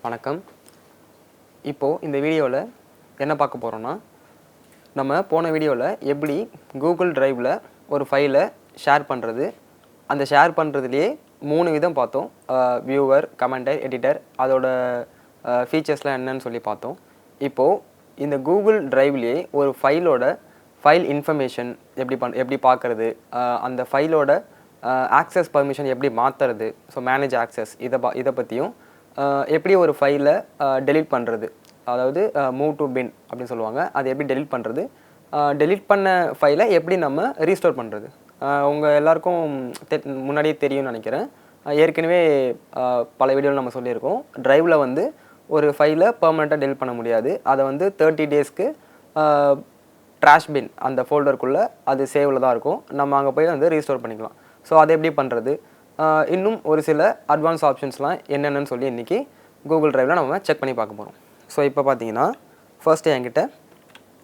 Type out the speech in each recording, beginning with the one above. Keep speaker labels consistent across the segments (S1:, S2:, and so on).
S1: வணக்கம். இப்போது இந்த வீடியோவில் என்ன பார்க்க போகிறோன்னா, நம்ம போன வீடியோவில் எப்படி கூகுள் டிரைவில் ஒரு ஃபைலை ஷேர் பண்ணுறது, அந்த ஷேர் பண்ணுறதுலேயே 3 விதம் பார்த்தோம். வியூவர், கமெண்டர், எடிட்டர், அதோட ஃபீச்சர்ஸ்லாம் என்னன்னு சொல்லி பார்த்தோம். இப்போது இந்த கூகுள் டிரைவ்லேயே ஒரு ஃபைல் இன்ஃபர்மேஷன் எப்படி பார்க்குறது, அந்த ஃபைலோட ஆக்சஸ் பர்மிஷன் எப்படி மாற்றுறது, ஸோ மேனேஜ் ஆக்சஸ் இதை பற்றியும், எப்படி ஒரு ஃபைலை டெலீட் பண்ணுறது, அதாவது மூவ் டு பின் அப்படின்னு சொல்லுவாங்க, அதை எப்படி டெலீட் பண்ணுறது, டெலீட் பண்ண ஃபைலை எப்படி நம்ம ரீஸ்டோர் பண்ணுறது. உங்கள் எல்லாருக்கும் முன்னாடியே தெரியும்னு நினைக்கிறேன். ஏற்கனவே பல வீடியோவில் நம்ம சொல்லியிருக்கோம், டிரைவில் வந்து ஒரு ஃபைலை பெர்மனெண்ட்டாக டெலீட் பண்ண முடியாது. அதை வந்து 30 டேஸ்க்கு ட்ராஷ் பின் அந்த ஃபோல்டருக்குள்ளே அது சேவில் தான் இருக்கும். நம்ம அங்கே போய் வந்து ரீஸ்டோர் பண்ணிக்கலாம். ஸோ அதை எப்படி பண்ணுறது, இன்னும் ஒரு சில அட்வான்ஸ் ஆப்ஷன்ஸ்லாம் என்னென்னு சொல்லி இன்றைக்கி கூகுள் டிரைவில் நம்ம செக் பண்ணி பார்க்க போகிறோம். ஸோ இப்போ பார்த்தீங்கன்னா ஃபர்ஸ்ட்டு என்கிட்ட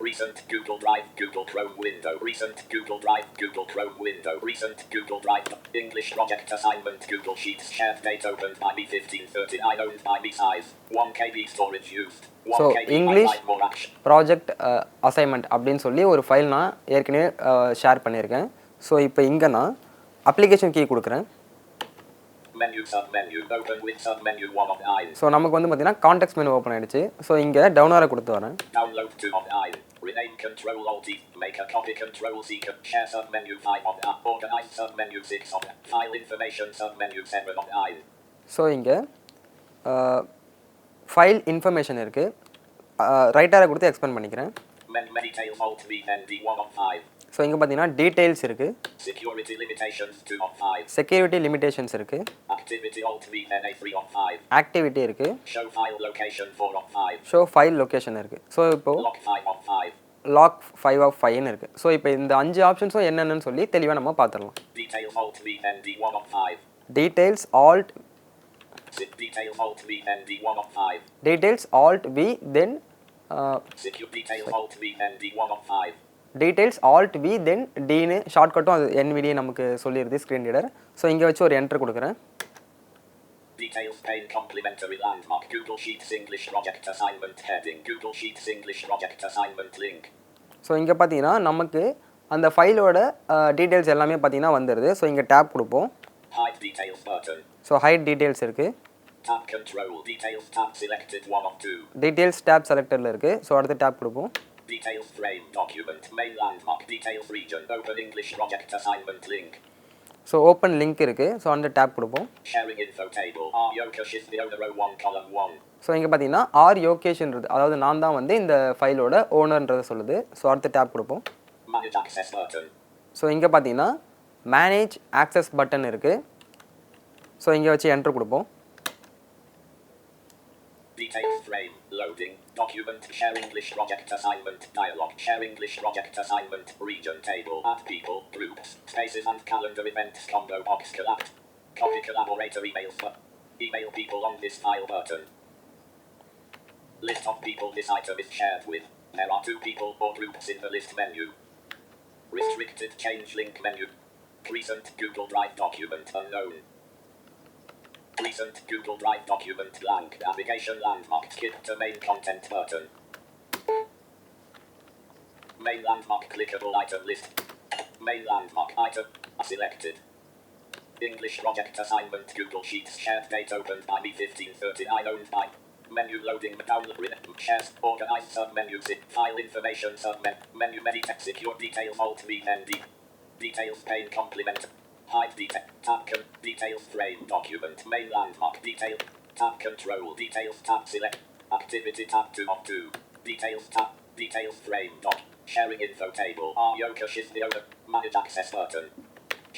S2: Recent Google Drive, Google Chrome window. Recent Google Drive, Google Chrome window. Recent Google Drive, English project assignment. Google Sheets shared date opened by me 1539 owned by me size 1 KB storage used.
S1: So English project assignment அப்படின்னு சொல்லி ஒரு file நான் ஏற்கனவே share பண்ணியிருக்கேன். So இப்போ இங்கே நான் application key கொடுக்குறேன்.
S2: Menu submenu open with submenu 1 of 9.
S1: So நமக்கு வந்து பார்த்தீங்கன்னா கான்டெக்ஸ்ட் மெனு ஓப்பன் ஆகிடுச்சு. ஸோ இங்கே டவுன் ஆரோ கொடுத்து வரேன்.
S2: Download 2 of 9. Rename Control Alt make a copy Control C share submenu 5 of organize submenu 6 of file information submenu 7 of 9.
S1: So இங்கே file information இருக்குது. Right ஆரோ கொடுத்து எக்ஸ்பேண்ட் பண்ணிக்கிறேன்.
S2: Details Alt V ND 1 of 5.
S1: So இங்கே பார்த்தீங்கன்னா details இருக்குது.
S2: Security limitations 2 of 5.
S1: Security limitations இருக்குது.
S2: Activity Alt V NA 3 of 5.
S1: Activity இருக்குது.
S2: Show file location 4 of 5.
S1: Show file location இருக்குது. ஸோ இப்போது
S2: Lock 5 of 5.
S1: லாக் 5 of 5ன்னு இருக்குது. So இப்போ இந்த 5 ஆப்ஷன்ஸும் என்னென்னு சொல்லி தெளிவாக நம்ம பார்த்துடலாம்.
S2: Details Alt V ND 1 of 5.
S1: Details Alt
S2: Details Alt V ND 1 of 5.
S1: Details Alt V then
S2: Secure Details Alt V ND 1 of 5.
S1: Details Alt V then டின்னு ஷார்ட்கட்டும் அது NVDA நமக்கு சொல்லிடுது ஸ்க்ரீன் ரீடர். ஸோ இங்கே வச்சு ஒரு என்டர் கொடுக்குறேன்.
S2: Details pane complimentary landmark Google Sheets English project assignment heading Google Sheets English project assignment link.
S1: So இங்கே பார்த்தீங்கன்னா நமக்கு அந்த ஃபைலோட டீட்டெயில்ஸ் எல்லாமே பார்த்தீங்கன்னா வந்துடுது. ஸோ இங்கே டேப் கொடுப்போம்.
S2: Hide details button.
S1: So hide details இருக்குது.
S2: Tab control details tab selected 1 of 2.
S1: Details tab செலக்டரில் இருக்குது. ஸோ அடுத்து டேப் கொடுப்போம்.
S2: Details frame document main landmark details region open English project assignment link.
S1: So open link இருக்குது. So அந்த tape கொடுப்போம்.
S2: Sharing info table Yokesh is the owner row 1 column 1.
S1: So இங்கே பார்த்தீங்கன்னா யோகேஷ்ன்றது, அதாவது நான் தான் வந்து இந்த ஃபைலோட ஓனர்ன்றதை சொல்லுது. ஸோ அடுத்து டேப் கொடுப்போம்.
S2: Manage access button.
S1: ஸோ இங்கே பார்த்தீங்கன்னா மேனேஜ் ஆக்சஸ் பட்டன் இருக்குது. ஸோ இங்கே வச்சு என்டர் கொடுப்போம்.
S2: Details frame loading document share English project assignment dialog share English project assignment region table add people groups spaces and calendar events combo box collapse copy collaborator emails email people on this file button. List of people this item is shared with. There are 2 people or groups in the list menu. Restricted change link menu. Recent Google Drive document unknown. Recent Google Drive document blank navigation landmark skip to main content button. Main landmark clickable item list. Main landmark item selected. English project assignment Google Sheets shared date opened by me 1539 owned by menu loading download shares organized submenu zip file information submenu meditech secure details alt v ND details pane complement hide tab details frame document main landmark detail tab control details tab select activity tab 2 of 2 details tab details frame doc sharing info table Yokesh is the owner manage access button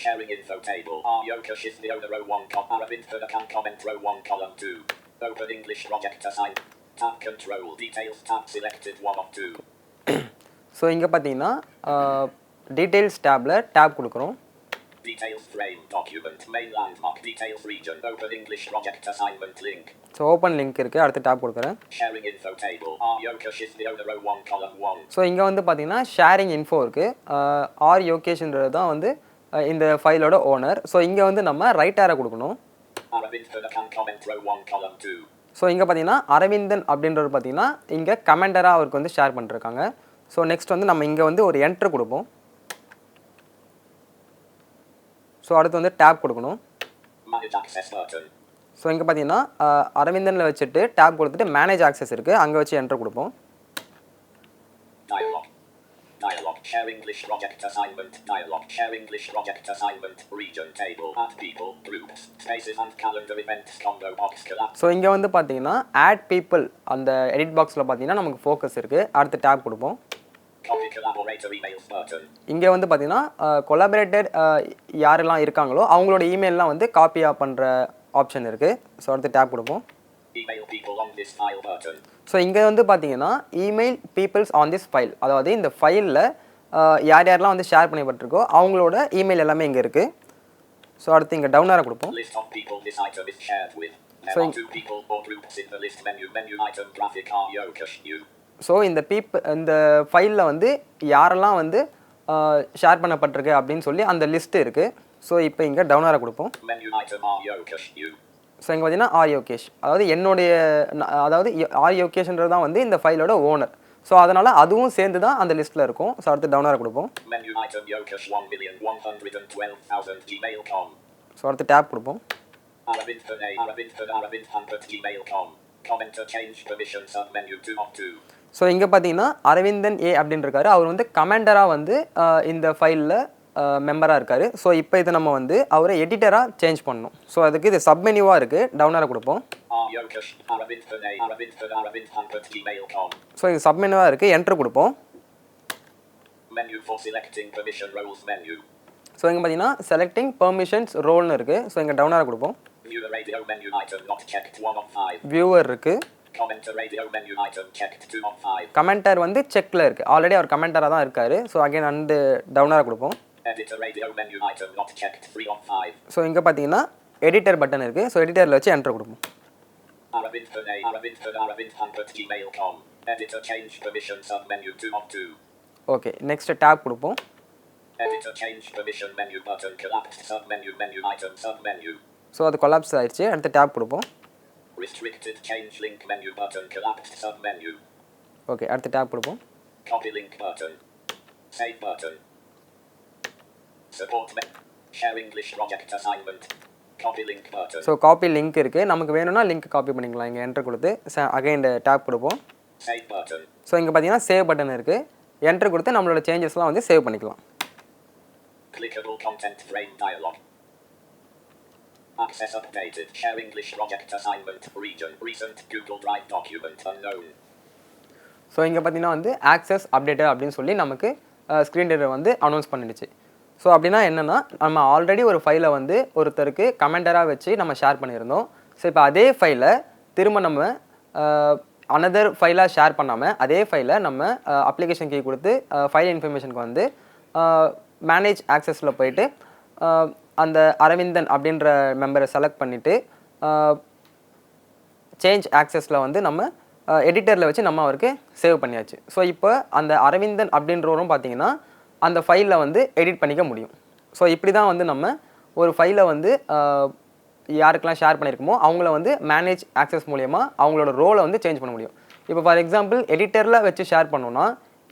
S2: sharing info table Yokesh is the owner row 1 Arabic can comment row 1 column 2 open English project assign tab control details tab selected 1 of 2.
S1: So இங்கே பார்த்தீங்கன்னா details டேப்பில் tape கொடுக்குறோம்.
S2: Details frame document main landmark details region open English project assignment link.
S1: So open link இருக்குது. அடுத்து tape கொடுக்குறேன்.
S2: Sharing info table Yokesh is the owner row 1 column 1.
S1: So இங்கே வந்து பார்த்தீங்கன்னா ஷேரிங் இன்ஃபோ இருக்குது. யோகேஷ்ன்றது தான் வந்து இந்த ஃபைலோட ஓனர். ஸோ இங்கே வந்து நம்ம ரைட் ஆரோ கொடுக்கணும். ஸோ இங்கே பார்த்தீங்கன்னா அரவிந்தன் அப்படின்றவர் பார்த்தீங்கன்னா இங்கே கமெண்டராக அவருக்கு வந்து ஷேர் பண்ணிருக்காங்க. ஸோ நெக்ஸ்ட் வந்து நம்ம இங்கே வந்து ஒரு என்ட்ரு கொடுப்போம். ஸோ அடுத்து வந்து டேப் கொடுக்கணும். ஸோ இங்கே பார்த்தீங்கன்னா அரவிந்தனில் வச்சுட்டு டேப் கொடுத்துட்டு மேனேஜ் ஆக்சஸ் இருக்குது, அங்கே வச்சு என்ட்ரு கொடுப்போம்.
S2: Dialog. Share English project assignment. Dialog. Share English project assignment. Region table. Add people. Groups. Spaces and calendar events. Combo box collapse.
S1: So இங்கே வந்து பார்த்தீங்கன்னா ஆட் பீப்புள் அந்த எடிட் பாக்ஸில் பார்த்தீங்கன்னா நமக்கு ஃபோக்கஸ் இருக்குது. அடுத்து டேப் கொடுப்போம்.
S2: Copy collaborator emails button.
S1: இங்கே வந்து பார்த்தீங்கன்னா கொலாபரேட்டர் யாரெல்லாம் இருக்காங்களோ அவங்களோட இமெயிலெலாம் வந்து காப்பியாக பண்ணுற ஆப்ஷன் இருக்குது. ஸோ அடுத்து டேப் கொடுப்போம்.
S2: Email people on this file button.
S1: So இங்கே வந்து பார்த்தீங்கன்னா email peoples on this file, அதாவது இந்த ஃபைலில் யார் யாரெல்லாம் வந்து ஷேர் பண்ணப்பட்டிருக்கோ அவங்களோட இமெயில் எல்லாமே இங்கே இருக்குது. ஸோ அடுத்து இங்கே டவுனாக கொடுப்போம்.
S2: List of people this item is shared with. There
S1: So
S2: are 2 people or groups in the list menu. Menu item graphic are Yokesh you.
S1: So இந்த ஃபைலில் வந்து யாரெல்லாம் வந்து ஷேர் பண்ணப்பட்டிருக்கு அப்படின்னு சொல்லி அந்த லிஸ்ட்டு இருக்குது. ஸோ இப்போ இங்கே டவுனாக கொடுப்போம்.
S2: Menu item are Yokesh you.
S1: So இங்கே பார்த்தீங்கன்னா ஆர் யோகேஷ், அதாவது ஆர் யோகேஷ்ன்றது தான் வந்து இந்த ஃபைலோட ஓனர். ஸோ அதனால் அதுவும் சேர்ந்து தான் அந்த லிஸ்ட்டில் இருக்கும். ஸோ அடுத்து டவுனாக கொடுப்போம்.
S2: Menu item Yokesh 1,112,000 gmail.com.
S1: So அடுத்து டேப் கொடுப்போம்.
S2: Aravind 100 gmail.com. Commenter change permission submenu 2 of 2.
S1: So இங்கே பார்த்தீங்கன்னா அரவிந்தன் ஏ அப்படின்னு இருக்காரு, அவர் வந்து கமெண்டராக வந்து இந்த ஃபைலில் மெம்பராக இருக்கார். ஸோ இப்போ இதை நம்ம வந்து அவரை எடிட்டராக சேஞ்ச் பண்ணணும். ஸோ அதுக்கு இது சப்மெனியூவாக இருக்குது, டவுனாக கொடுப்போம். ஸோ இது சப்மெனியூவாக இருக்குது, என்ட்ரு கொடுப்போம். ஸோ இங்கே பார்த்தீங்கன்னா செலக்டிங் பெர்மிஷன்ஸ் ரோல்னு இருக்குது. ஸோ இங்கே டவுனாக கொடுப்போம். வியூவர் இருக்குது. கமெண்டர் வந்து செக்கில் இருக்குது, ஆல்ரெடி அவர் கமெண்டராக தான் இருக்கார். ஸோ அகைன் அண்டு டவுனாக கொடுப்போம். ஸோ இங்கே பார்த்தீங்கன்னா எடிட்டர் பட்டன் இருக்குது. ஸோ எடிட்டரில் வச்சு என்ட்ரு கொடுப்போம். ஓகே, நெக்ஸ்ட் டேப் கொடுப்போம். ஸோ அது கொலாப்ஸ் ஆயிடுச்சு. அடுத்து டேப் கொடுப்போம்.
S2: Restricted change link menu button collapsed submenu.
S1: Okay, அடுத்து டேப் கொடுப்போம்.
S2: Copy link button. Save button. Support share English project assignment. Copy link button.
S1: So copy link இருக்குது, நமக்கு வேணும்னா லிங்க் காப்பி பண்ணிக்கலாம். இங்கே என்ட்ரு கொடுத்து அகைன் டேப் கொடுப்போம்.
S2: Save button.
S1: ஸோ இங்கே பார்த்தீங்கன்னா சேவ் பட்டன் இருக்குது, என்ட்ரு கொடுத்து நம்மளோட சேஞ்சஸ்லாம் வந்து சேவ் பண்ணிக்கலாம்.
S2: Clickable content frame dialog. Access updated. Share English project assignment. Region. Recent Google Drive document unknown.
S1: So இங்கே பார்த்தீங்கன்னா வந்து ஆக்சஸ் அப்டேட்டட் அப்படின்னு சொல்லி நமக்கு ஸ்க்ரீன் ரீடர் வந்து அனௌன்ஸ் பண்ணிடுச்சு. ஸோ அப்படின்னா என்னென்னா, நம்ம ஆல்ரெடி ஒரு ஃபைலை வந்து ஒருத்தருக்கு கமெண்டராக வச்சு நம்ம ஷேர் பண்ணியிருந்தோம். ஸோ இப்போ அதே ஃபைலை திரும்ப நம்ம அனதர் ஃபைலாக ஷேர் பண்ணாமல் அதே ஃபைலை நம்ம அப்ளிகேஷன் கீ கொடுத்து ஃபைல் இன்ஃபர்மேஷனுக்கு வந்து மேனேஜ் ஆக்சஸில் போயிட்டு அந்த அரவிந்தன் அப்படின்ற மெம்பரை செலக்ட் பண்ணிவிட்டு சேஞ்ச் ஆக்சஸில் வந்து நம்ம எடிட்டரில் வச்சு நம்ம அவருக்கு சேவ் பண்ணியாச்சு. ஸோ இப்போ அந்த அரவிந்தன் அப்படின்றவரும் பார்த்தீங்கன்னா அந்த ஃபைலில் வந்து எடிட் பண்ணிக்க முடியும். ஸோ இப்படி தான் வந்து நம்ம ஒரு ஃபைலை வந்து யாருக்கெல்லாம் ஷேர் பண்ணியிருக்கோமோ அவங்கள வந்து மேனேஜ் ஆக்சஸ் மூலயமா அவங்களோட ரோலை வந்து சேஞ்ச் பண்ண முடியும். இப்போ ஃபார் எக்ஸாம்பிள் எடிட்டரில் வச்சு ஷேர் பண்ணோன்னா,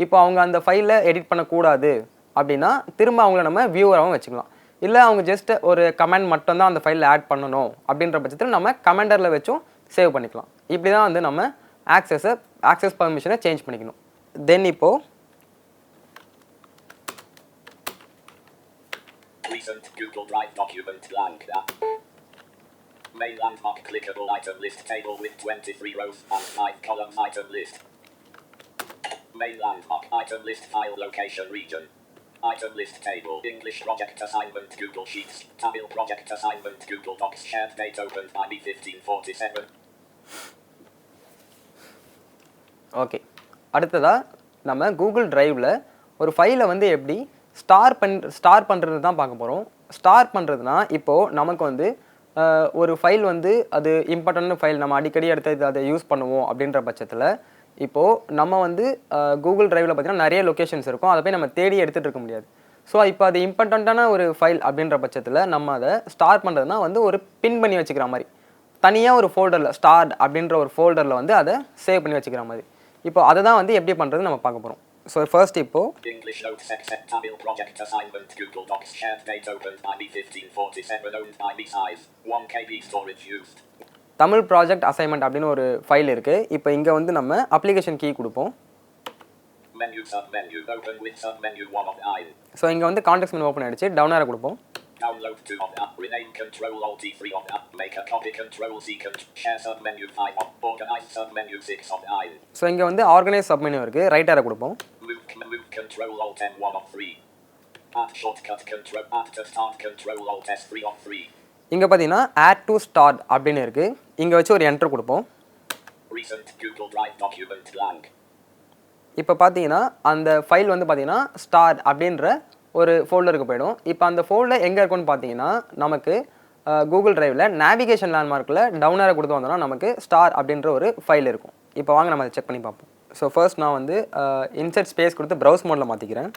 S1: இப்போ அவங்க அந்த ஃபைலை எடிட் பண்ணக்கூடாது அப்படின்னா திரும்ப அவங்கள நம்ம வியூவராகவும் வச்சுக்கலாம். இல்லை அவங்க ஜஸ்ட் ஒரு கமெண்ட் மட்டும்தான் அந்த ஃபைலில் ஆட் பண்ணணும் அப்படின்ற பட்சத்தில் நம்ம கமெண்டரில் வச்சும் சேவ் பண்ணிக்கலாம். இப்படி தான் வந்து நம்ம ஆக்சஸ் பர்மிஷனை சேஞ்ச் பண்ணிக்கணும். தென் இப்போது
S2: Recent Google Drive document blank. Main landmark clickable item list table with 23 rows and 5 columns item list. Main landmark item list file location region. Item list table. English project assignment Google Sheets. Tamil project assignment Google Docs. Shared date opened by me 1547.
S1: Okay, அடுத்ததாக நம்ம Google டிரைவில் ஒரு ஃபைலை வந்து எப்படி star பண்ணுறது தான் பார்க்க போகிறோம். ஸ்டார் பண்ணுறதுனா இப்போது நமக்கு வந்து ஒரு ஃபைல் வந்து அது இம்பார்ட்டன்ட் ஃபைல், நம்ம அடிக்கடி எடுத்து அதை யூஸ் பண்ணுவோம் அப்படின்ற பட்சத்தில் இப்போது நம்ம வந்து கூகுள் டிரைவில் பார்த்திங்கன்னா நிறைய லொக்கேஷன்ஸ் இருக்கும், அதை போய் நம்ம தேடி எடுத்துகிட்டு இருக்க முடியாது. ஸோ இப்போ அது இம்பார்ட்டண்ட்டான ஒரு ஃபைல் அப்படின்ற பட்சத்தில் நம்ம அதை ஸ்டார் பண்ணுறதுனா வந்து ஒரு பின் பண்ணி வச்சுக்கிற மாதிரி தனியாக ஒரு ஃபோல்டரில் ஸ்டார்ட் அப்படின்ற ஒரு ஃபோல்டரில் வந்து அதை சேவ் பண்ணி வச்சுக்கிற மாதிரி. இப்போ அதை தான் வந்து எப்படி பண்ணுறது நம்ம பார்க்க போகிறோம். ஸோ ஃபர்ஸ்ட் இப்போது
S2: English Notes Accept Tamil Project Assignment Google Docs Shared Date Opened by me 1547 Owned by me Size 1 KB Storage Used.
S1: Tamil project assignment அப்படின்னு ஒரு ஃபைல் இருக்குது. இப்போ இங்கே வந்து நம்ம அப்ளிகேஷன் கீ கொடுப்போம்.
S2: Menu submenu open with submenu 1 of I.
S1: So இங்கே வந்து கான்டெக்ஸ்ட் மெனு ஓப்பன் ஆகிடுச்சு. டவுன் ஆரோ கொடுப்போம்.
S2: Download 2 of app. Rename Control Alt T3 of app. Make a copy Control C. Share submenu 5 of. Organize submenu 6 of I.
S1: So இங்கே வந்து organise submenu இருக்குது. Right ஆரோ கொடுப்போம்.
S2: Move Control Alt N1 of 3. Add shortcut Control Add to start Control Alt S3 of 3.
S1: இங்கே பார்த்தீங்கன்னா add to start அப்படின்னு இருக்குது. இங்கே வச்சு ஒரு என்டர் கொடுப்போம்.
S2: Recent Google Drive document blank.
S1: இப்போ பார்த்தீங்கன்னா அந்த ஃபைல் வந்து பார்த்தீங்கன்னா ஸ்டார்ட் அப்படின்ற ஒரு ஃபோல்டருக்கு போயிடும். இப்போ அந்த ஃபோல்டர் எங்கே இருக்குன்னு பார்த்தீங்கன்னா நமக்கு கூகுள் டிரைவில் நேவிகேஷன் லேண்ட்மார்க்கில் டவுன் ஆரோ கொடுத்து வந்தோம்னா நமக்கு ஸ்டார் அப்படின்ற ஒரு ஃபைல் இருக்கும். இப்போ வாங்க நம்ம அதை செக் பண்ணி பார்ப்போம். ஸோ ஃபர்ஸ்ட் நான் வந்து இன்சர்ட் ஸ்பேஸ் கொடுத்து ப்ரௌஸ் மோடில் மாற்றிக்கிறேன்.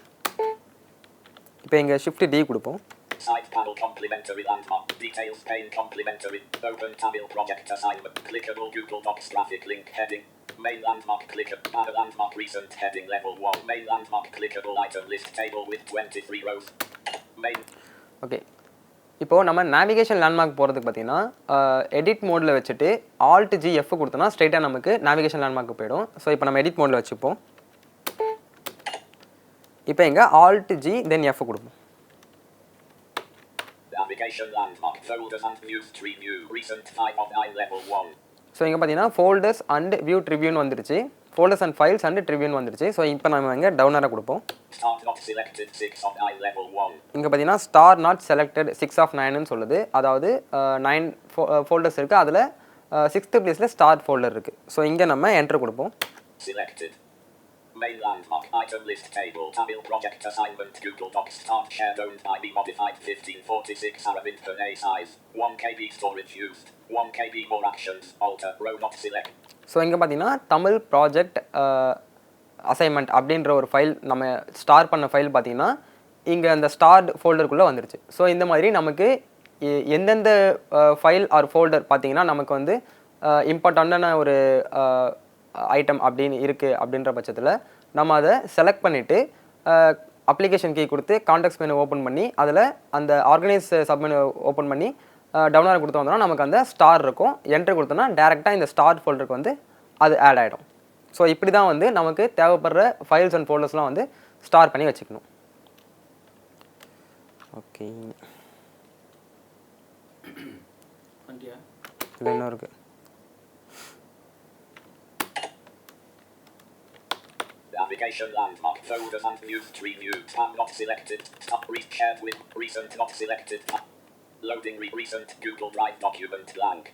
S1: இப்போ இங்கே ஷிஃப்ட் டி கொடுப்போம்.
S2: Side panel complementary landmark. Details pane complementary. Open Tamil project assignment. Clickable Google Docs graphic link heading. Main landmark clickable. Add a landmark recent heading level 1. Main landmark clickable item list table with 23 rows. Main.
S1: Okay, இப்போது நம்ம navigation landmark போகிறதுக்கு பார்த்தீங்கன்னா edit மோடில் வச்சுட்டு alt G F கொடுத்தோன்னா ஸ்ட்ரைட்டாக நமக்கு navigation landmark போயிடும். ஸோ இப்போ நம்ம எடிட் மோடில் வச்சுப்போம். இப்போ எங்கே ஆல்ட் ஜி தென் எஃப் கொடுப்போம்.
S2: Navigation landmark folders and views tree new recent 5 of I level 1.
S1: So இங்கே பார்த்தீங்கன்னா ஃபோல்டர்ஸ் அண்ட் வியூ ட்ரிபியூன் வந்துருச்சு. Folders and files and Tribune வந்துருச்சு. ஸோ இப்போ நம்ம இங்கே டவுன் ஆரோ கொடுப்போம்.
S2: Start not selected 6 of I level 1.
S1: இங்கே பார்த்தீங்கன்னா ஸ்டார் நாட் செலக்டட் 6 of 9ன்னு சொல்லுது. அதாவது 9 ஃபோல்டர்ஸ் இருக்குது. அதில் 6th பிளேஸில் ஸ்டார் ஃபோல்டர் இருக்குது. ஸோ இங்கே நம்ம என்டர் கொடுப்போம்.
S2: Selected. Main landmark item list table Tamil project assignment Google Docs start shared owned by me modified 1546 Arabic per day size 1 KB storage used 1 KB more actions alter row not select.
S1: So இங்கே பார்த்தீங்கன்னா Tamil project assignment அப்படின்ற ஒரு file நம்ம star பண்ண file பார்த்தீங்கன்னா இங்கே அந்த start ஃபோல்டருக்குள்ளே வந்துருச்சு. ஸோ இந்த மாதிரி நமக்கு எந்தெந்த ஃபைல் ஆர் ஃபோல்டர் பார்த்தீங்கன்னா நமக்கு வந்து இம்பார்ட்டண்ட்டான ஒரு ஐட்டம் அப்படின்னு இருக்குது அப்படின்ற பட்சத்தில் நம்ம அதை செலக்ட் பண்ணிவிட்டு அப்ளிகேஷன் கீ கொடுத்து கான்டெக்ஸ்ட் மெனு ஓப்பன் பண்ணி அதில் அந்த ஆர்கனைஸ் சப்மெனு ஓப்பன் பண்ணி டவுன் ஆரோ கொடுத்து வந்தோம்னா நமக்கு அந்த ஸ்டார் இருக்கும். என்ட்ரு கொடுத்தோன்னா டேரெக்டாக இந்த ஸ்டார் ஃபோல்டருக்கு வந்து அது ஆட் ஆகிடும். ஸோ இப்படி தான் வந்து நமக்கு தேவைப்படுற ஃபைல்ஸ் அண்ட் ஃபோல்டர்ஸ்லாம் வந்து ஸ்டார் பண்ணி வச்சுக்கணும். ஓகே, இது என்ன இருக்குது?
S2: Navigation landmark folders and views tree new tab not selected stop shared with recent not selected loading recent Google Drive document blank.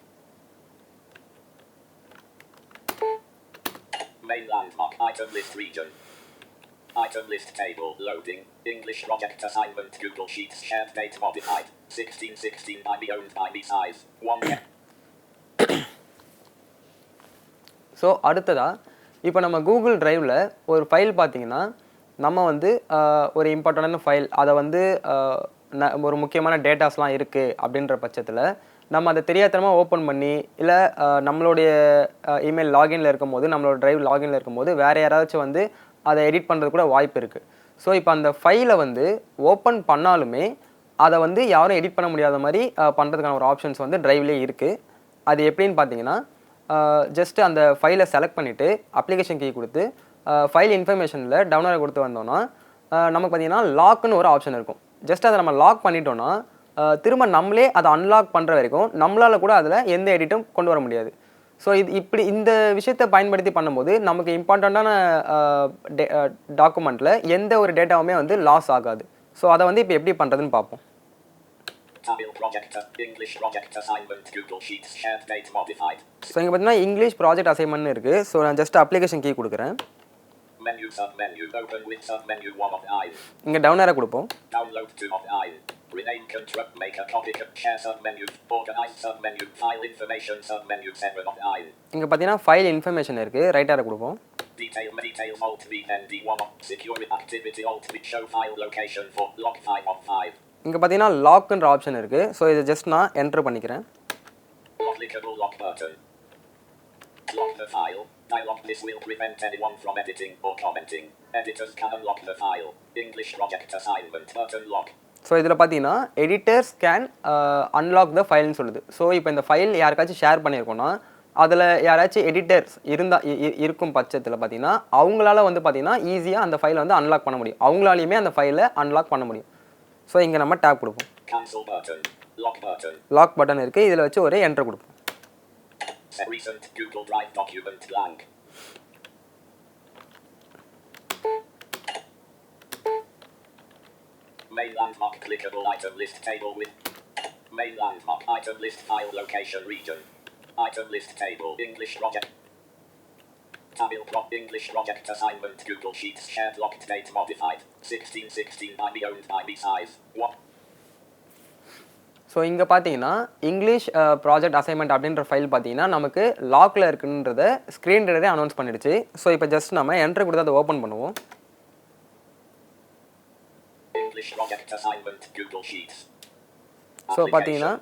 S2: Main landmark item list region item list table loading English project assignment Google Sheets shared date modified 1616 by me owned by me size 1.
S1: So அடுத்ததாக இப்போ நம்ம Google டிரைவில் ஒரு file பார்த்திங்கன்னா நம்ம வந்து ஒரு இம்பார்ட்டண்டான file அதை வந்து ஒரு முக்கியமான டேட்டாஸ்லாம் இருக்குது அப்படின்ற பட்சத்தில் நம்ம அதை தெரியாதனமாக ஓப்பன் பண்ணி இல்லை நம்மளுடைய இமெயில் லாகின்ல இருக்கும் போது நம்மளோட டிரைவ் லாகின்ல இருக்கும்போது வேறு யாராச்சும் வந்து அதை எடிட் பண்ணுறது கூட வாய்ப்பு இருக்குது. ஸோ இப்போ அந்த ஃபைலை வந்து ஓப்பன் பண்ணாலுமே அதை வந்து யாரும் எடிட் பண்ண முடியாத மாதிரி பண்ணுறதுக்கான ஒரு ஆப்ஷன்ஸ் வந்து டிரைவ்லேயே இருக்குது. அது எப்படின்னு பார்த்தீங்கன்னா ஜஸ்ட்டு அந்த ஃபைலை செலக்ட் பண்ணிவிட்டு அப்ளிகேஷன் கீ கொடுத்து ஃபைல் இன்ஃபர்மேஷனில் டவுன் ஆரோ கொடுத்து வந்தோன்னா நமக்கு பார்த்திங்கன்னா லாக்குன்னு ஒரு ஆப்ஷன் இருக்கும். ஜஸ்ட் அதை நம்ம லாக் பண்ணிட்டோன்னா திரும்ப நம்மளே அதை அன்லாக் பண்ணுற வரைக்கும் நம்மளால் கூட அதில் எந்த எடிட்டும் கொண்டு வர முடியாது. ஸோ இப்படி இந்த விஷயத்தை பயன்படுத்தி பண்ணும்போது நமக்கு இம்பார்ட்டண்ட்டான டாக்குமெண்ட்டில் எந்த ஒரு டேட்டாவுமே வந்து லாஸ் ஆகாது. ஸோ அதை வந்து இப்போ எப்படி பண்ணுறதுன்னு பார்ப்போம்.
S2: Tamil project English project assignment Google Sheets shared date modified.
S1: So இங்கே பார்த்தீங்கன்னா இங்கிலீஷ் ப்ராஜெக்ட் அசைன்மெண்ட் இருக்குது. ஸோ நான் ஜஸ்ட் அப்ளிகேஷன் கீ கொடுக்குறேன்.
S2: Menu submenu open with submenu 1 of I.
S1: இங்கே டவுன் ஆரோ கொடுப்போம்.
S2: Download 2 of I. Rename control make a copy share submenu organize submenu file information submenu 7 of I.
S1: இங்கே பார்த்தீங்கன்னா file information இருக்குது. Right ஆரோ கொடுப்போம்.
S2: Details alt v nd1 security activity alt v show file location for log 5 of 5.
S1: இங்கே பார்த்தீங்கன்னா லாக்குன்ற option இருக்குது. So இதை just நான் enter பண்ணிக்கிறேன்.
S2: Lock Clickable lock button. Lock the file. Dialog. This will prevent anyone from editing or commenting. Editors can unlock the file. English project assignment button lock.
S1: So இதில் பார்த்தீங்கன்னா editors can unlock த ஃபைல்னு சொல்லுது. So இப்போ இந்த file யாருக்காச்சும் share பண்ணியிருக்கோன்னா அதில் யாராச்சும் editors இருக்கும் பட்சத்தில் பார்த்தீங்கன்னா அவங்களால வந்து பார்த்தீங்கன்னா ஈஸியாக அந்த ஃபைலை வந்து அன்லாக் பண்ண முடியும். அவங்களாலையுமே அந்த ஃபைலை அன்லாக் பண்ண முடியும். ஸோ இங்கே நம்ம டேப் கொடுப்போம். லாக் பட்டன் இருக்குது. இதில் வச்சு ஒரு என்டர் கொடுப்போம்.
S2: Recent Google Drive document blank. Main landmark clickable item list table with main landmark item list file location region item list table English project Tamil English project assignment Google Sheets shared locked date modified 1616 by me owned by me size what.
S1: So இங்கே பார்த்தீங்கன்னா English project assignment அப்படின்ற file பார்த்தீங்கன்னா நமக்கு லாக்கில் இருக்குன்றத screen ரீடரே announce பண்ணிடுச்சு. So இப்போ just நம்ம enter கொடுத்து அதை ஓப்பன் பண்ணுவோம்.
S2: English project assignment Google Sheets.
S1: So பார்த்தீங்கன்னா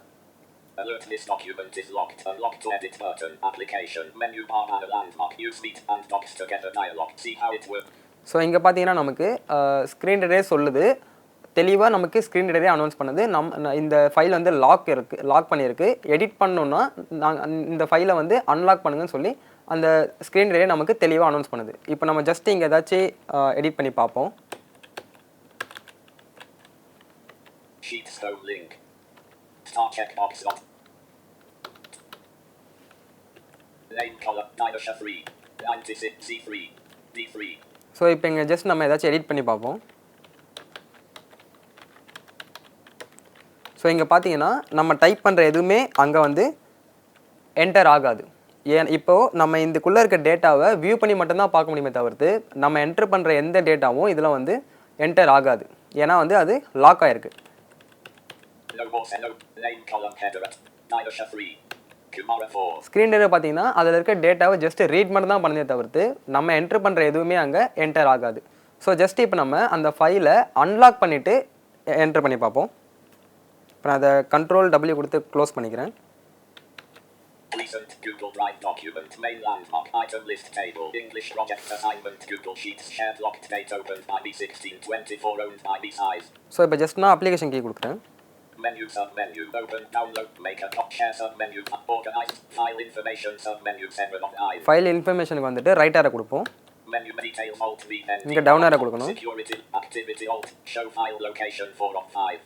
S2: alert this document is locked. Unlock to edit button. Application menu bar and a landmark. Use Meet and Docs together dialog. See how it works.
S1: So இங்கே பார்த்தீங்கன்னா நமக்கு screen ரீடரே சொல்லுது, தெளிவாக நமக்கு screen ரீடரே announce பண்ணுது. இந்த file வந்து லாக் பண்ணியிருக்கு. எடிட் பண்ணோன்னா இந்த ஃபைலை வந்து அன்லாக் பண்ணுங்கன்னு சொல்லி அந்த ஸ்க்ரீன் ரீடரே நமக்கு தெளிவாக அனௌன்ஸ் பண்ணுது. இப்போ நம்ம ஜஸ்ட் இங்கே ஏதாச்சும் எடிட் பண்ணி பார்ப்போம்.
S2: Sheet stone link. Star checkbox on. Name column. Dynasha 3. 96 C3. D3.
S1: So இப்போ இங்கே ஜஸ்ட் நம்ம ஏதாச்சும் எடிட் பண்ணி பார்ப்போம். ஸோ இங்கே பார்த்தீங்கன்னா நம்ம டைப் பண்ணுற எதுவுமே அங்கே வந்து என்டர் ஆகாது. இப்போது நம்ம இதுக்குள்ளே இருக்க டேட்டாவை வியூ பண்ணி மட்டும்தான் பார்க்க முடியுமே தவிர்த்து நம்ம என்டர் பண்ணுற எந்த டேட்டாவும் இதில் வந்து என்டர் ஆகாது. ஏன்னா வந்து அது லாக் ஆகிருக்கு. ஸ்க்ரீன் ரீடர் பார்த்தீங்கன்னா அதில் இருக்க டேட்டாவை ஜஸ்ட் ரீட் மட்டும் தான் பண்ணதே தவிர்த்து நம்ம என்டர் பண்ணுற எதுவுமே அங்கே என்டர் ஆகாது. ஸோ ஜஸ்ட் இப்போ நம்ம அந்த ஃபைலை அன்லாக் பண்ணிவிட்டு என்டர் பண்ணி பார்ப்போம். இப்போ நான் அதை Ctrl W கொடுத்து க்ளோஸ் பண்ணிக்கிறேன்.
S2: Recent Google Drive document main landmark item list table English project assignment Google Sheets shared locked date opened by B1624 owned by B size.
S1: So இப்போ ஜஸ்ட் நான் அப்ளிகேஷன் கீ கொடுக்குறேன்.
S2: Menu submenu open download make a top share submenu organized file information submenu 7 of I.
S1: File இன்ஃபர்மேஷனுக்கு வந்துட்டு right ஆரோ கொடுப்போம்.
S2: Menu details alt V then
S1: இங்கே down ஆரோ கொடுக்கணும்.
S2: security activity alt show file location 4 of 5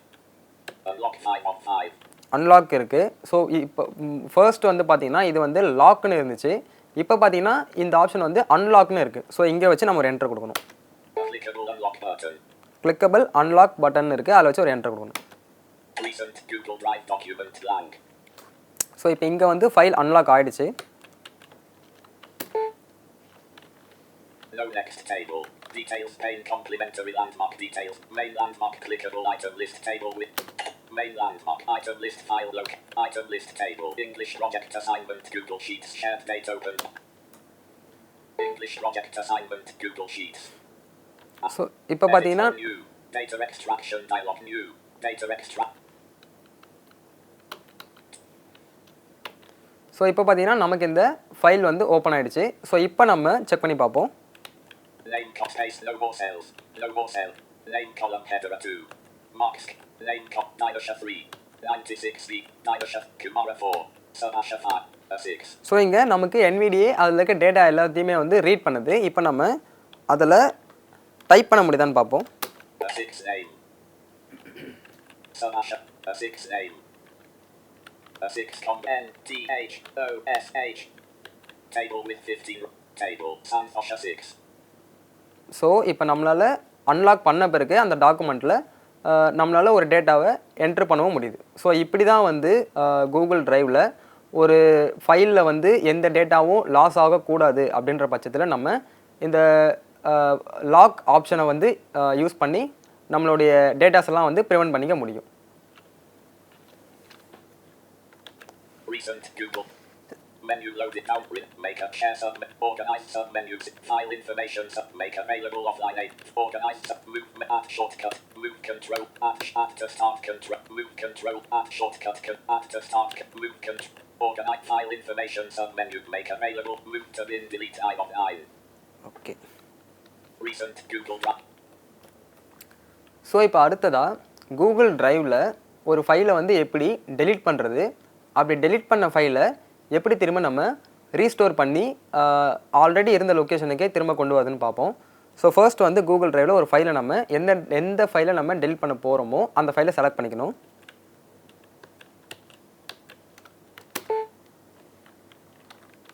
S2: unlock 5 of 5.
S1: Unlock இருக்குது. So இப்போ first வந்து பார்த்தீங்கன்னா இது வந்து லாக்னு இருந்துச்சு. இப்போ பார்த்தீங்கன்னா இந்த ஆப்ஷன் வந்து அன்லாக்னு இருக்குது. ஸோ இங்கே வச்சு நம்ம ஒரு என்டர் கொடுக்கணும். கிளிக்கபிள் அன்லாக் பட்டன் இருக்குது, அதில் வச்சு ஒரு என்டர் கொடுக்கணும். ஸோ இப்போ இங்கே வந்து ஃபைல் அன்லாக் ஆகிடுச்சு.
S2: No next table. Details pane complementary landmark details. Main landmark clickable item list table with main landmark item list file item list table English project assignment Google Sheets shared date open English project assignment Google Sheets.
S1: So இப்போ பார்த்தீங்கன்னா
S2: data extraction dialog new data extract.
S1: So இப்போ பார்த்தீங்கன்னா நமக்கு இந்த file வந்து open ஆகிடுச்சு. So இப்போ நம்ம செக் பண்ணி பார்ப்போம்.
S2: Name space no more cells no more cell name column header 2 marks name Dynasha 3 96 B Dynasha Kumara 4 Sabasha 5 6.
S1: So இங்கே நமக்கு NVDA அதில் இருக்க டேட்டா எல்லாத்தையுமே வந்து ரீட் பண்ணுது. இப்போ நம்ம அதில் டைப் பண்ண முடியுதான்னு பார்ப்போம்.
S2: 6 name Sabasha 6 name 6 N T H O S H table with 15 table Sanfosha 6.
S1: So இப்போ நம்மளால் அன்லாக் பண்ண பிறகு அந்த டாக்குமெண்ட்டில் நம்மளால் ஒரு டேட்டாவை என்ட்ரு பண்ணவும் முடியுது. ஸோ இப்படி தான் வந்து கூகுள் ட்ரைவில் ஒரு ஃபைலில் வந்து எந்த டேட்டாவும் லாஸ் ஆகக்கூடாது அப்படின்ற பட்சத்தில் நம்ம இந்த லாக் ஆப்ஷனை வந்து யூஸ் பண்ணி நம்மளுடைய டேட்டாஸ் எல்லாம் வந்து ப்ரிவென்ட் பண்ணிக்க முடியும்.
S2: Recent Google menu loaded down with make a share sub organize sub menus file information sub make available offline aid organize sub move add shortcut move control add to start control move control add shortcut add to start move control Organize file information submenu. Make available. Move to bin. Delete I of I.
S1: Okay.
S2: Recent Google Drive.
S1: So இப்போ அடுத்ததாக Google டிரைவில் ஒரு ஃபைலை வந்து எப்படி delete பண்ணுறது, அப்படி delete பண்ண ஃபைலை எப்படி திரும்ப நம்ம ரீஸ்டோர் பண்ணி ஆல்ரெடி இருந்த லொக்கேஷனுக்கே திரும்ப கொண்டு வரதுன்னு பார்ப்போம். ஸோ ஃபர்ஸ்ட் வந்து கூகுள் டிரைவில் ஒரு ஃபைலை நம்ம எந்த ஃபைலை நம்ம டெலீட் பண்ண போகிறோமோ அந்த ஃபைலை செலக்ட் பண்ணிக்கணும்.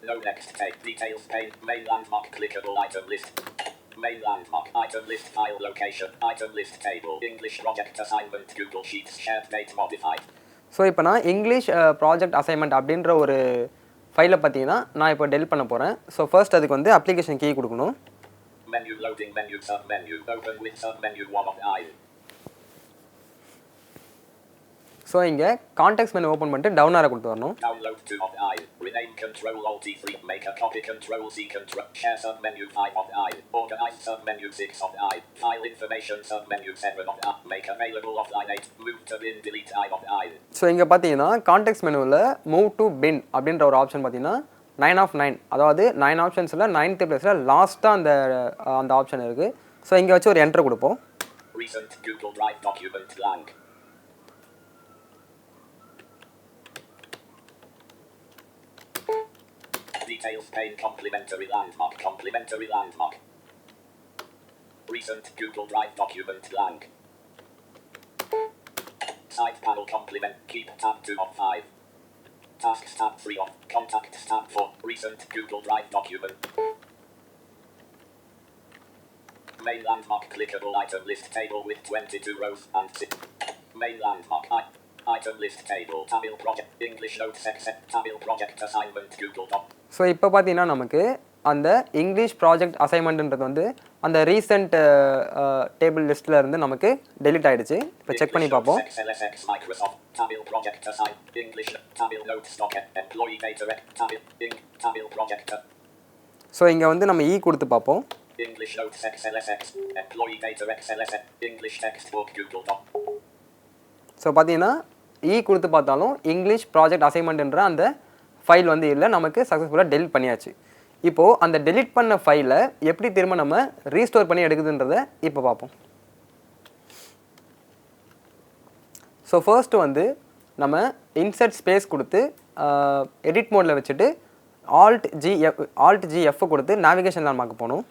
S2: No next tape. Details pane. Main landmark. Clickable item list. Main landmark. Item list. File location. Item list table. English project assignment. Google Sheets. Shared date modified.
S1: So இப்போ நான் இங்கிலீஷ் ப்ராஜெக்ட் அசைன்மெண்ட் அப்படின்ற ஒரு ஃபைலை பார்த்தீங்கன்னா நான் இப்போ delete பண்ண போகிறேன். ஸோ ஃபர்ஸ்ட் அதுக்கு வந்து அப்ளிகேஷன் கீ கொடுக்கணும்.
S2: Menu loading menu submenu. Open with submenu 1 of I.
S1: So இங்கே கான்டெக்ஸ்ட் மெனு ஓப்பன் பண்ணிட்டு டவுன் ஆர கொடுத்து வரணும்.
S2: Download 2 of I. Rename Control Alt T3. Make a copy Control C Control. Share submenu 5 of I. Organize submenu 6 of I. File information submenu 7 of I. Make available offline 8. Move to bin. Delete I of I.
S1: So இங்கே பார்த்தீங்கன்னா context மெனுவில் move to பின் அப்படின்ற ஒரு option பார்த்தீங்கன்னா 9 of 9, அதாவது 9 ஆப்ஷன்ஸில் 9th பிளேஸில் லாஸ்ட்டாக அந்த ஆப்ஷன் இருக்குது. ஸோ இங்கே வச்சு ஒரு என்ட்ரு கொடுப்போம்.
S2: Recent Google Drive document blank. Details pane. Complementary landmark. Complementary landmark. Recent Google Drive document blank. Side panel complement. Keep tab 2 of 5. Tasks tab 3 of. Contacts tab 4. Recent Google Drive document. Main landmark. Clickable item list table with 22 rows and 6. Main landmark. Item list table. Tamil project. English notes except Tamil project assignment Google Doc.
S1: So இப்போ பார்த்தீங்கன்னா நமக்கு அந்த English project அசைன்மெண்ட்ன்றது வந்து அந்த recent table லிஸ்ட்டில் இருந்து நமக்கு delete ஆகிடுச்சு. இப்போ செக் பண்ணி பார்ப்போம்.
S2: XLSX Microsoft Tamil project assign English Tamil notes doc employee data Tamil project.
S1: So இங்கே வந்து நம்ம கொடுத்து பார்ப்போம்.
S2: English notes XLSX employee data XLSX English textbook Google Doc.
S1: So பார்த்தீங்கன்னா கொடுத்து பார்த்தாலும் இங்கிலீஷ் ப்ராஜெக்ட் அசைன்மெண்ட்ன்ற அந்த ஃபைல் வந்து இல்லை, நமக்கு சக்ஸஸ்ஃபுல்லாக டெலிட் பண்ணியாச்சு. இப்போது அந்த டெலிட் பண்ண ஃபைலை எப்படி திரும்ப நம்ம ரீஸ்டோர் பண்ணி எடுக்குதுன்றதை இப்போ பார்ப்போம். ஸோ ஃபர்ஸ்ட் வந்து நம்ம இன்சர்ட் ஸ்பேஸ் கொடுத்து எடிட் மோடில் வச்சுட்டு Alt G F கொடுத்து நேவிகேஷன் லேண்ட்மார்க் போகணும்.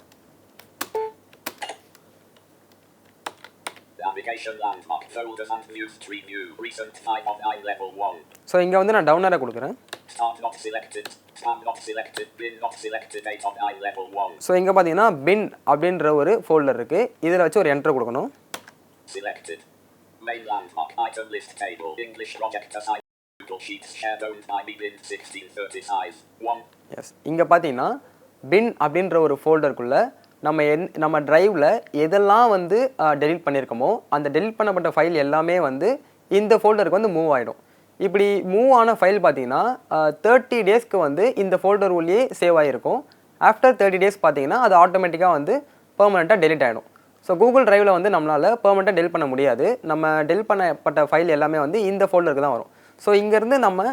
S2: Navigation landmark folders and views tree view recent 5 of 9 level 1.
S1: So இங்கே வந்து நான் டவுன் ஆர கொடுக்குறேன்.
S2: Start not selected, spam not selected, bin not selected 8 of 9 level 1.
S1: So இங்கே பார்த்தீங்கன்னா பின் அப்படின்ற ஒரு ஃபோல்டர் இருக்குது, இதில் வச்சு ஒரு என்ட்ரு கொடுக்கணும்.
S2: Selected. Main landmark item list table English project assignment Google Sheets shared owned by me bin 1630 size 1.
S1: S, இங்கே பார்த்தீங்கன்னா பின் அப்படின்ற ஒரு ஃபோல்டருக்குள்ளே நம்ம டிரைவில் எதெல்லாம் வந்து டெலிட் பண்ணியிருக்கோமோ அந்த டெலிட் பண்ணப்பட்ட ஃபைல் எல்லாமே வந்து இந்த ஃபோல்டருக்கு வந்து மூவ் ஆகிடும். இப்படி மூவ் ஆன ஃபைல் பார்த்தீங்கன்னா 30 டேஸ்க்கு வந்து இந்த ஃபோல்டர் உள்ளே சேவ் ஆகிருக்கும். ஆஃப்டர் 30 டேஸ் பார்த்தீங்கன்னா அது ஆட்டோமேட்டிக்காக வந்து பெர்மனெண்ட்டாக டெலிட் ஆகிடும். ஸோ கூகுள் டிரைவில் வந்து நம்மளால் பெர்மனெண்ட்டாக டெலிட் பண்ண முடியாது. நம்ம டெலிட் பண்ணப்பட்ட ஃபைல் எல்லாமே வந்து இந்த ஃபோல்டருக்கு தான் வரும். ஸோ இங்கேருந்து நம்ம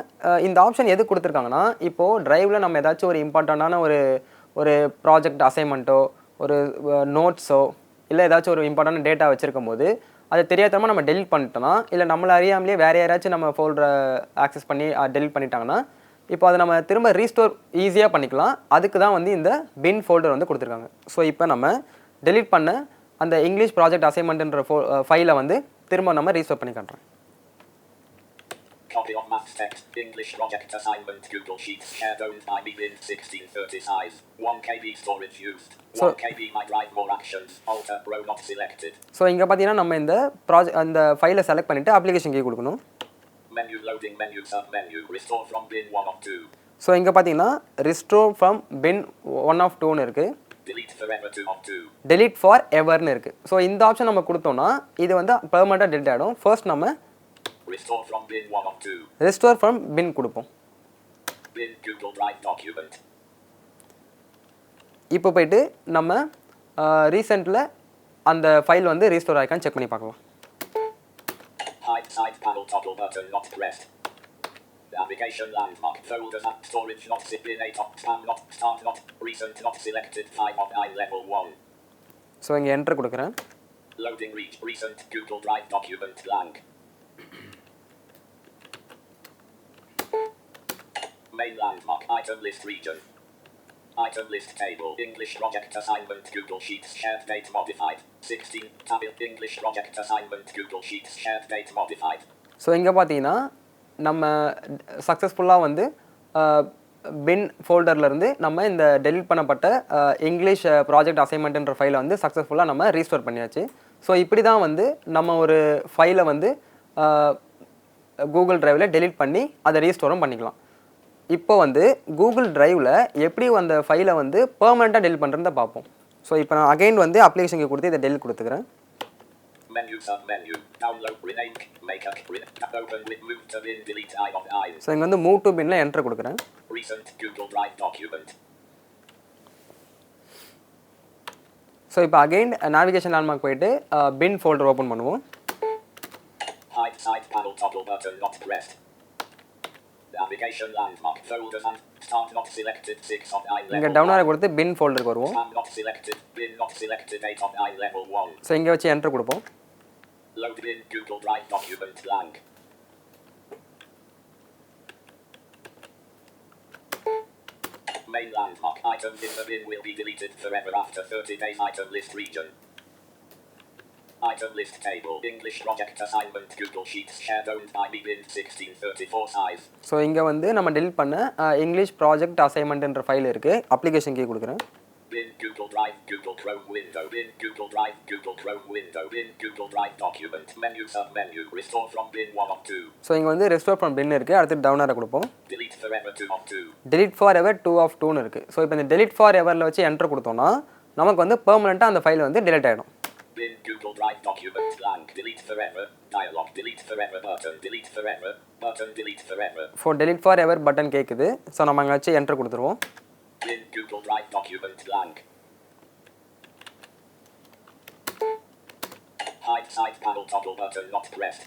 S1: இந்த ஆப்ஷன் எது கொடுத்துருக்காங்கன்னா, இப்போது டிரைவில் நம்ம ஏதாச்சும் ஒரு இம்பார்ட்டண்ட்டான ஒரு ப்ராஜெக்ட் அசைன்மெண்ட்டோ ஒரு நோட்ஸோ இல்லை ஏதாச்சும் ஒரு இம்பார்ட்டன்ட் டேட்டா வச்சுருக்கும் போது அது தெரியாதமாக நம்ம டெலிட் பண்ணிட்டோம்னா, இல்லை நம்மளை அறியாமலே வேறு யாராச்சும் நம்ம ஃபோல்டரை ஆக்சஸ் பண்ணி டெலிட் பண்ணிட்டாங்கன்னா, இப்போ அதை நம்ம திரும்ப ரீஸ்டோர் ஈஸியாக பண்ணிக்கலாம். அதுக்கு தான் வந்து இந்த பின் ஃபோல்டர் வந்து கொடுத்துருக்காங்க. ஸோ இப்போ நம்ம டெலிட் பண்ண அந்த இங்கிலீஷ் ப்ராஜெக்ட் அசைன்மெண்ட்ன்ற ஃபைலை வந்து திரும்ப நம்ம ரீஸ்டோர் பண்ணி காட்டுறோம்.
S2: Copy of maths text English project assignment Google Sheets shared owned by me bin 1630 size 1 KB storage used 1 KB my drive more actions alter row not selected.
S1: So இங்கே பார்த்தீங்கன்னா நம்ம இந்த அந்த ஃபைலை செலக்ட் பண்ணிவிட்டு அப்ளிகேஷன் கீ கொடுக்கணும்.
S2: Menu loading menu submenu restore from bin 1 of 2.
S1: So இங்கே பார்த்தீங்கன்னா restore from bin 1 of 2ன்னு இருக்குது.
S2: Delete forever 2 of 2.
S1: delete for everன்னு இருக்குது. ஸோ இந்த ஆப்ஷன் நம்ம கொடுத்தோம்னா இது வந்து பெர்மனெண்ட்டாக டெலிட் ஆகிடும். ஃபர்ஸ்ட் நம்ம
S2: restore from bin 1 of 2.
S1: restore from bin கொடுப்போம்.
S2: bin Google Drive document.
S1: இப்போ போயிட்டு நம்ம ரீசெண்டில் அந்த ஃபைல் வந்து ரீஸ்டோர் ஆகிக்கான்னு செக் பண்ணி பார்க்கலாம்.
S2: Hide side panel toggle button not pressed. Navigation landmark. Folders and storage not zip in 8 of spam not start not recent not selected 5 of 9 level 1.
S1: So இங்கே enter கொடுக்குறேன்.
S2: Loading reach recent Google Drive document blank. Main landmark item list region. Item list table English project assignment Google Sheets shared date modified 16 tab English project assignment Google Sheets shared date modified.
S1: So இங்கே பார்த்தீங்கன்னா நம்ம சக்ஸஸ்ஃபுல்லாக வந்து பின் ஃபோல்டர்லேருந்து நம்ம இந்த delete பண்ணப்பட்ட English project அசைன்மெண்ட்ன்ற ஃபைலை வந்து சக்ஸஸ்ஃபுல்லாக நம்ம ரீஸ்டோர் பண்ணியாச்சு. ஸோ இப்படி தான் வந்து நம்ம ஒரு ஃபைலை வந்து கூகுள் டிரைவில் டெலிட் பண்ணி அதை ரீஸ்டோரும் பண்ணிக்கலாம். இப்போ வந்து கூகுள் டிரைவில் எப்படி அந்த ஃபைலை வந்து பெர்மனெண்ட்டாக டெலிட் பண்ணுறதை பார்ப்போம். ஸோ இப்போ நான் அகைன் வந்து அப்ளிகேஷனுக்கு கொடுத்து இதை டெலிட் கொடுத்துக்கிறேன்.
S2: Menu sub menu download rename make a open with move to bin delete I of I.
S1: So இங்கே வந்து மூவ் டு பின்ல என்டர் கொடுக்குறேன்.
S2: Recent Google Drive document.
S1: So இப்போ அகைன் நேவிகேஷன் லேண்ட்மார்க் போயிட்டு பின் ஃபோல்டர் ஓப்பன் பண்ணுவோம்.
S2: Hide side panel toggle button not pressed. Navigation landmark folders and start not selected 6 of 9 level.
S1: இங்கே down ஆர கொடுத்து பின் ஃபோல்டருக்கு வருவோம்.
S2: Spam not selected bin not selected 8 of 9 level 1.
S1: So இங்கே வச்சு enter கொடுப்போம்.
S2: Load bin Google Drive document blank. Main landmark items in the bin will be deleted forever after 30 days. Item list region. Item list table English project assignment Google Sheets shared owned by me bin 1634 size.
S1: So இங்கே வந்து நம்ம delete பண்ண English project அசைன்மெண்ட்ன்ற file இருக்குது. Application key கொடுக்குறேன்.
S2: Bin Google Drive Google Chrome window bin Google Drive Google Chrome window bin Google Drive document menu sub menu restore from bin 1 of 2.
S1: So இங்கே வந்து restore from பின் இருக்குது. அடுத்து down ஆர கொடுப்போம்.
S2: Delete forever 2 of 2.
S1: delete forever 2 of 2ன்னு இருக்குது. So இப்போ இந்த delete foreverல வச்சு என்டர் கொடுத்தோம்னா நமக்கு வந்து பெர்மனெண்ட்டாக அந்த ஃபைல் வந்து delete ஆகிடும்.
S2: Bin Google Drive document blank delete forever dialog delete forever button delete forever button delete forever.
S1: for delete forever button கேட்குது. ஸோ நம்ம அங்கே வச்சு என்டர் கொடுத்துருவோம்.
S2: Bin Google Drive document blank. Hide side panel toggle button not pressed.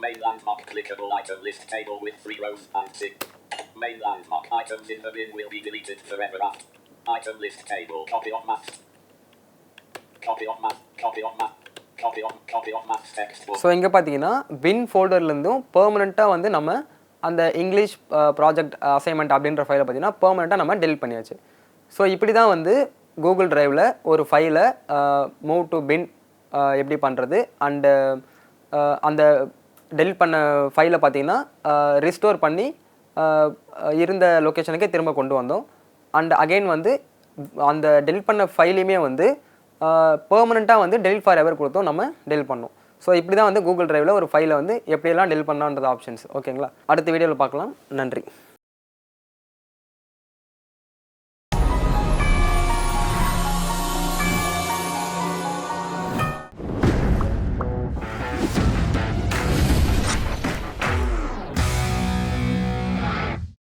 S2: Main landmark clickable item list table with 3 rows and 6. Main landmark items in the bin will be deleted forever after. Item list table copy of maps. Copy of map. Copy of map. Copy of maps textbook.
S1: So இங்கே பார்த்தீங்கன்னா பின் ஃபோல்டர்லேருந்தும் பெர்மனெண்ட்டாக வந்து நம்ம அந்த English project assignment அப்படின்ற ஃபைலை பார்த்தீங்கன்னா பெர்மனெண்ட்டாக நம்ம delete பண்ணியாச்சு. ஸோ இப்படி தான் வந்து கூகுள் டிரைவில் ஒரு ஃபைலை மூவ் டு பின் எப்படி பண்ணுறது அண்டு அந்த டெலிட் பண்ண ஃபைலை பார்த்தீங்கன்னா ரிஸ்டோர் பண்ணி இருந்த லொக்கேஷனுக்கே திரும்ப கொண்டு வந்தோம். அண்ட் அகெயின் வந்து அந்த டெலிட் பண்ண ஃபைலையுமே வந்து பெர்மனெண்ட்டாக வந்து டெலிட் ஃபார் எவர் கொடுத்தோம் நம்ம டெலிட் பண்ணோம். ஸோ இப்படி தான் வந்து கூகுள் டிரைவில் ஒரு ஃபைலை வந்து எப்படியெல்லாம் டெலிட் பண்ணலான்றது ஆப்ஷன்ஸ். ஓகேங்களா, அடுத்த வீடியோவில் பார்க்கலாம். நன்றி.